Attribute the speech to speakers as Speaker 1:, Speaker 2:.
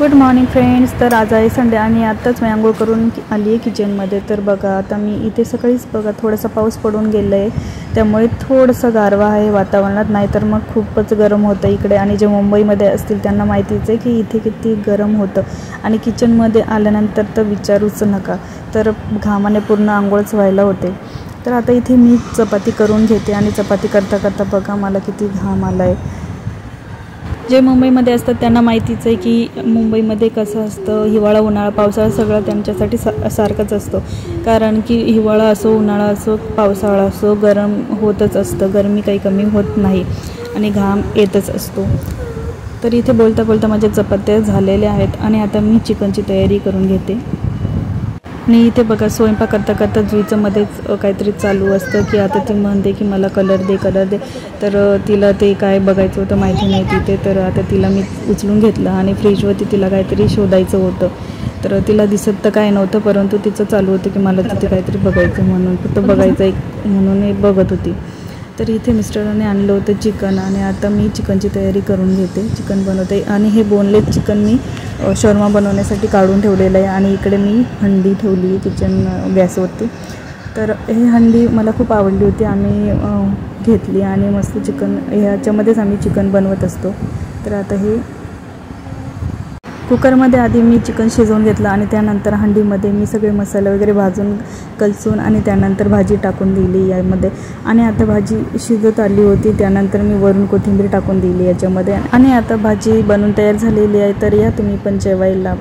Speaker 1: Good morning friends. तर आज आहे संडे आणि आत्ताच मी आंघोळ करून आली आहे किचनमध्ये. तर बघा आता मी इथे सकाळीच बघा थोडासा पाऊस पडून गेला आहे, त्यामुळे थोडंसं गारवा आहे वातावरणात, नाहीतर मग खूपच गरम होतं इकडे. आणि जे मुंबईमध्ये असतील त्यांना माहितीच आहे की इथे किती गरम होतं. आणि किचनमध्ये आल्यानंतर तर विचारूच नका, तर घामाने पूर्ण आंघोळच व्हायला होते. तर आता इथे मी चपाती करून घेते आणि चपाती करता करता बघा मला किती घाम आला आहे. जे मुंबईमध्ये असतात त्यांना माहितीच आहे की मुंबईमध्ये कसं असतं, हिवाळा उन्हाळा पावसाळा सगळं त्यांच्यासाठी सारखंच असतं. कारण की हिवाळा असो उन्हाळा असो पावसाळा असो गरम होतच असतं, गरमी काही कमी होत नाही आणि घाम येतच असतो. तर इथे बोलता बोलता माझ्या चपात्या झालेल्या आहेत आणि आता मी चिकनची तयारी करून घेते. आणि इथे बघा स्वयंपाक करता करता जुईचं मध्येच काहीतरी चालू असतं की आता ती म्हणते की मला कलर दे. तर तिला ते काय बघायचं होतं माहिती नाही तिथे, तर आता तिला मी उचलून घेतलं आणि फ्रीजवरती तिला काहीतरी शोधायचं होतं. तर तिला दिसत तर काय नव्हतं, परंतु तिचं चालू होतं की मला तिथे काहीतरी बघायचं म्हणून, फक्त बघायचं एक म्हणून बघत होती. तर इथे मिस्टरांनी आणलं होतं चिकन आणि आता मी चिकनची तयारी करून घेते, चिकन बनवते. आणि हे बोनलेस चिकन मी शॉर्मा बनवण्यासाठी काढून ठेवलेलं आहे. आणि इकडे मी हंडी ठेवली आहे किचन गॅसवरती. तर हे हंडी मला खूप आवडली होती, आम्ही घेतली आणि मस्त चिकन ह्याच्यामध्येच आम्ही चिकन बनवत असतो. तर आता हे कुकरमध्ये आधी मी चिकन शिजवून घेतलं आणि त्यानंतर हंडीमध्ये मी सगळे मसाले वगैरे भाजून कलसून आणि त्यानंतर भाजी टाकून दिली यामध्ये. आणि आता भाजी शिजत आली होती, त्यानंतर मी वरून कोथिंबीर टाकून दिली याच्यामध्ये. आणि आता भाजी बनवून तयार झालेली आहे, तर या तुम्ही पण जेवायला.